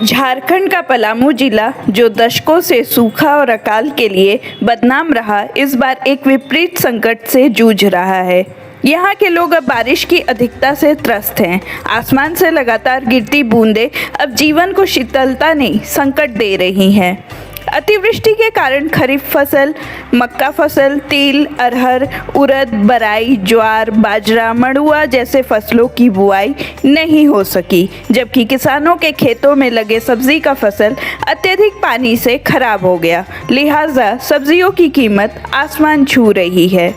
झारखंड का पलामू जिला, जो दशकों से सूखा और अकाल के लिए बदनाम रहा, इस बार एक विपरीत संकट से जूझ रहा है। यहाँ के लोग अब बारिश की अधिकता से त्रस्त हैं। आसमान से लगातार गिरती बूंदें अब जीवन को शीतलता नहीं, संकट दे रही हैं। अतिवृष्टि के कारण खरीफ फसल, मक्का फसल, तिल, अरहर, उड़द, बराई, ज्वार, बाजरा, मड़ुआ जैसे फसलों की बुआई नहीं हो सकी, जबकि किसानों के खेतों में लगे सब्जी का फसल अत्यधिक पानी से खराब हो गया। लिहाजा सब्जियों की कीमत आसमान छू रही है।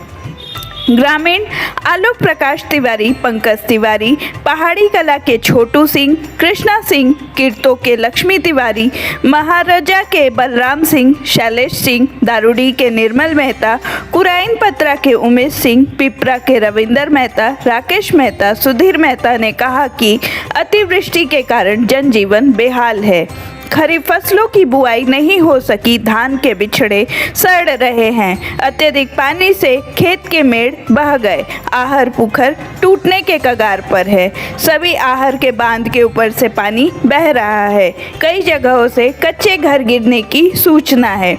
ग्रामीण आलोक प्रकाश तिवारी, पंकज तिवारी, पहाड़ी कला के छोटू सिंह, कृष्णा सिंह, कीर्तो के लक्ष्मी तिवारी, महाराजा के बलराम सिंह, शैलेश सिंह, दारूडी के निर्मल मेहता, कुराइन पत्रा के उमेश सिंह, पिपरा के रविंदर मेहता, राकेश मेहता, सुधीर मेहता ने कहा कि अतिवृष्टि के कारण जनजीवन बेहाल है। खरीफ फसलों की बुआई नहीं हो सकी, धान के बिछड़े सड़ रहे हैं, अत्यधिक पानी से खेत के मेड़ बह गए, आहर पुखर टूटने के कगार पर है। सभी आहर के बांध के ऊपर से पानी बह रहा है। कई जगहों से कच्चे घर गिरने की सूचना है।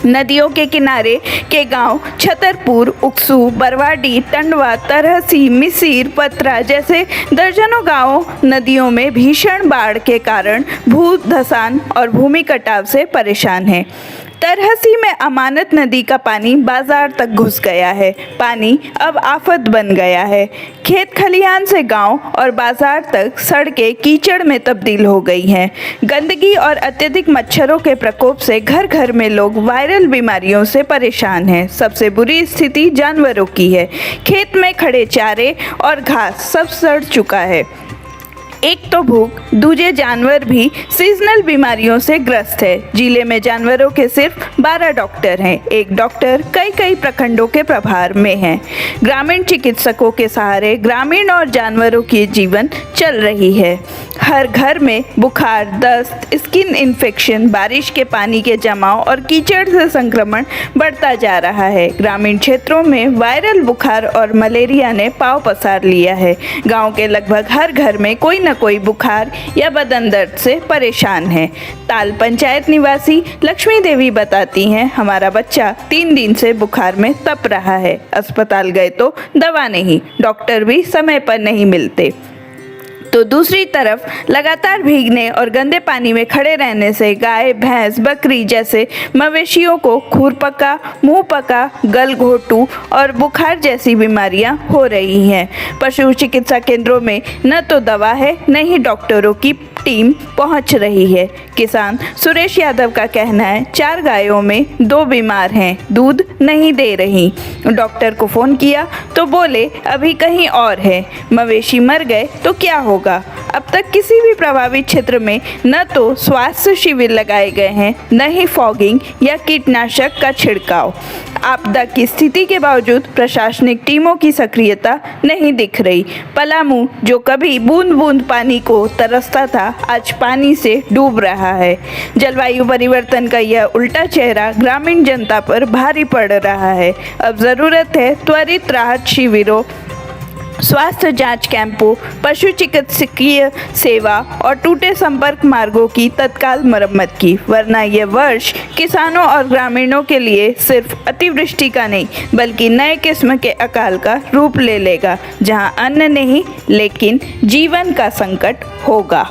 नदियों के किनारे के गांव छतरपुर, उक्सू, बरवाडी, टंडवा, तरहसी, मिसिर, पत्रा जैसे दर्जनों गांव नदियों में भीषण बाढ़ के कारण भू धसान और भूमि कटाव से परेशान हैं। तरहसी में अमानत नदी का पानी बाजार तक घुस गया है। पानी अब आफत बन गया है। खेत खलिहान से गांव और बाजार तक सड़कें कीचड़ में तब्दील हो गई हैं। गंदगी और अत्यधिक मच्छरों के प्रकोप से घर घर में लोग वायरल बीमारियों से परेशान हैं। सबसे बुरी स्थिति जानवरों की है। खेत में खड़े चारे और घास सब सड़ चुका है। एक तो भूख, दूजे जानवर भी सीजनल बीमारियों से ग्रस्त है। जिले में जानवरों के सिर्फ 12 डॉक्टर हैं। एक डॉक्टर कई प्रखंडों के प्रभार में है। ग्रामीण चिकित्सकों के सहारे ग्रामीण और जानवरों की जीवन चल रही है। हर घर में बुखार, दस्त, स्किन इन्फेक्शन, बारिश के पानी के जमाव और कीचड़ से संक्रमण बढ़ता जा रहा है। ग्रामीण क्षेत्रों में वायरल बुखार और मलेरिया ने पांव पसार लिया है। गांव के लगभग हर घर में कोई न कोई बुखार या बदन दर्द से परेशान है। ताल पंचायत निवासी लक्ष्मी देवी बताती हैं, हमारा बच्चा 3 दिन से बुखार में तप रहा है। अस्पताल गए तो दवा नहीं, डॉक्टर भी समय पर नहीं मिलते। तो दूसरी तरफ लगातार भीगने और गंदे पानी में खड़े रहने से गाय, भैंस, बकरी जैसे मवेशियों को खुरपका, मुंह पका, गलघोटू और बुखार जैसी बीमारियां हो रही हैं। पशु चिकित्सा केंद्रों में न तो दवा है, न ही डॉक्टरों की टीम पहुंच रही है। किसान सुरेश यादव का कहना है, 4 गायों में 2 बीमार हैं, दूध नहीं दे रही। डॉक्टर को फ़ोन किया तो बोले अभी कहीं और है। मवेशी मर गए तो क्या होगा? अब तक किसी भी प्रभावित क्षेत्र में न तो स्वास्थ्य शिविर लगाए गए हैं, न ही फॉगिंग या कीटनाशक का छिड़काव। आपदा की स्थिति के बावजूद प्रशासनिक टीमों की सक्रियता नहीं दिख रही। पलामू, जो कभी बूंद बूंद पानी को तरसता था, आज पानी से डूब रहा है। जलवायु परिवर्तन का यह उल्टा चेहरा ग्रामीण जनता पर भारी पड़ रहा है। अब ज़रूरत है त्वरित राहत शिविरों, स्वास्थ्य जांच कैंपों, पशु चिकित्सकीय सेवा और टूटे संपर्क मार्गों की तत्काल मरम्मत की, वरना यह वर्ष किसानों और ग्रामीणों के लिए सिर्फ अतिवृष्टि का नहीं, बल्कि नए किस्म के अकाल का रूप ले लेगा, जहां अन्न नहीं लेकिन जीवन का संकट होगा।